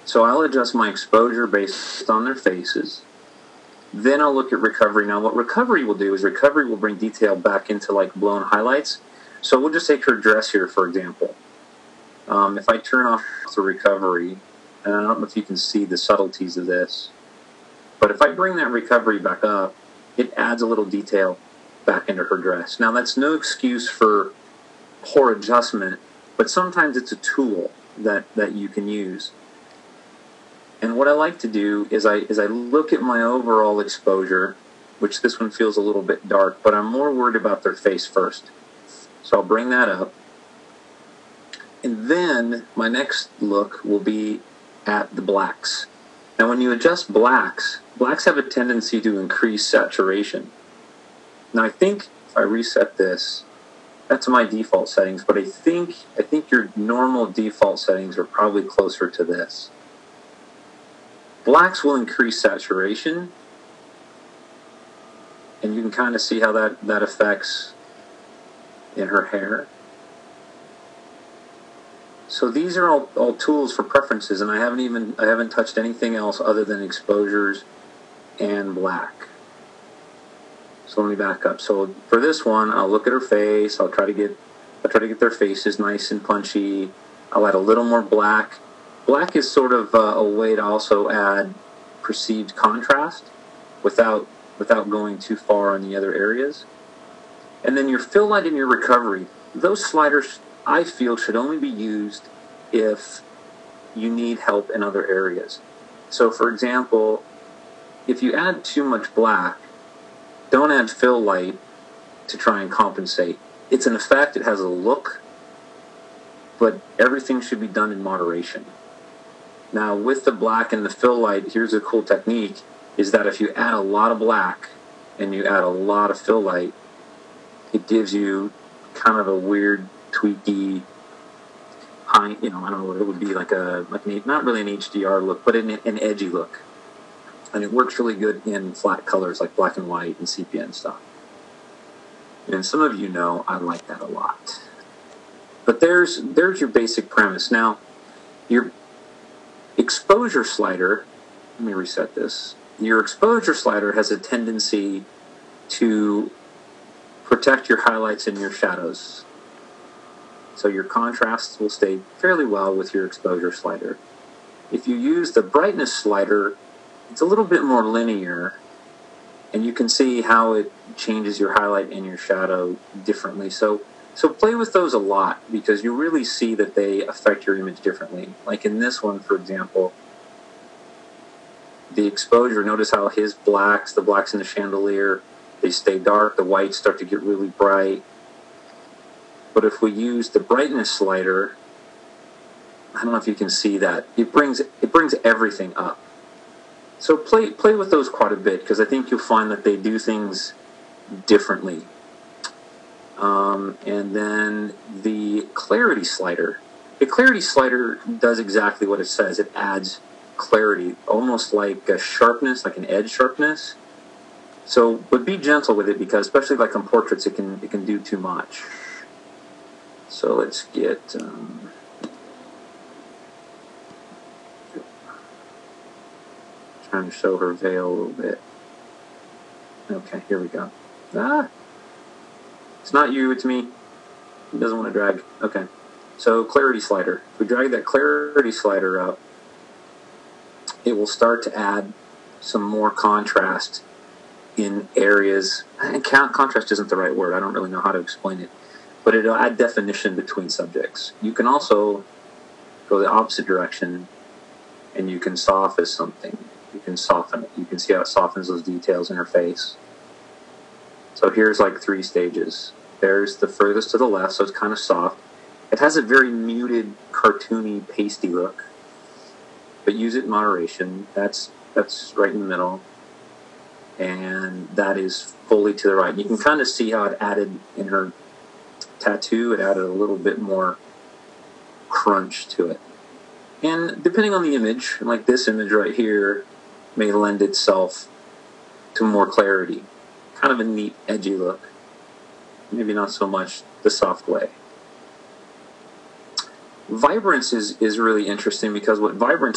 So I'll adjust my exposure based on their faces. Then I'll look at recovery. Now what recovery will do is recovery will bring detail back into like blown highlights. So we'll just take her dress here, for example. If I turn off the recovery, and I don't know if you can see the subtleties of this, but if I bring that recovery back up, it adds a little detail back into her dress. Now that's no excuse for poor adjustment, but sometimes it's a tool that you can use. And what I like to do is I look at my overall exposure, which this one feels a little bit dark, but I'm more worried about their face first. So I'll bring that up. And then my next look will be at the blacks. Now when you adjust blacks have a tendency to increase saturation. Now I think if I reset this, that's my default settings, but I think your normal default settings are probably closer to this. Blacks will increase saturation, and you can kind of see how that affects in her hair. So these are all tools for preferences, and I haven't touched anything else other than exposures and black. So let me back up. So for this one, I'll look at her face. I'll try to get their faces nice and punchy. I'll add a little more black. Black is sort of a way to also add perceived contrast without going too far on the other areas. And then your fill light and your recovery, those sliders I feel should only be used if you need help in other areas. So for example, if you add too much black, don't add fill light to try and compensate. It's an effect, it has a look, but everything should be done in moderation. Now with the black and the fill light, here's a cool technique, is that if you add a lot of black and you add a lot of fill light, it gives you kind of a weird, tweaky, high, I don't know what it would be, like not really an HDR look, but an edgy look. And it works really good in flat colors like black and white and sepia and stuff. And some of you know I like that a lot. But there's your basic premise. Now, your exposure slider, let me reset this. Your exposure slider has a tendency to protect your highlights and your shadows. So your contrasts will stay fairly well with your exposure slider. If you use the brightness slider, it's a little bit more linear, and you can see how it changes your highlight and your shadow differently. So play with those a lot, because you really see that they affect your image differently. Like in this one, for example, the exposure, notice how his blacks, the blacks in the chandelier, they stay dark, the whites start to get really bright. But if we use the brightness slider, I don't know if you can see that, it brings everything up. So play with those quite a bit, because I think you'll find that they do things differently. And then the clarity slider. The clarity slider does exactly what it says. It adds clarity, almost like a sharpness, like an edge sharpness. So, but be gentle with it, because especially like on portraits, it can do too much. So let's get trying to show her veil a little bit. Okay, here we go. It's not you, it's me. It doesn't want to drag. Okay. So clarity slider. If we drag that clarity slider up, it will start to add some more contrast in areas. And contrast isn't the right word. I don't really know how to explain it. But it'll add definition between subjects. You can also go the opposite direction, and you can soften something. You can soften it. You can see how it softens those details in her face. So here's like 3 stages. There's the furthest to the left, so it's kind of soft. It has a very muted, cartoony, pasty look, but use it in moderation. That's right in the middle, and that is fully to the right. And you can kind of see how it added in her tattoo. It added a little bit more crunch to it. And depending on the image, like this image right here, may lend itself to more clarity. Kind of a neat, edgy look. Maybe not so much the soft way. Vibrance is really interesting, because what vibrance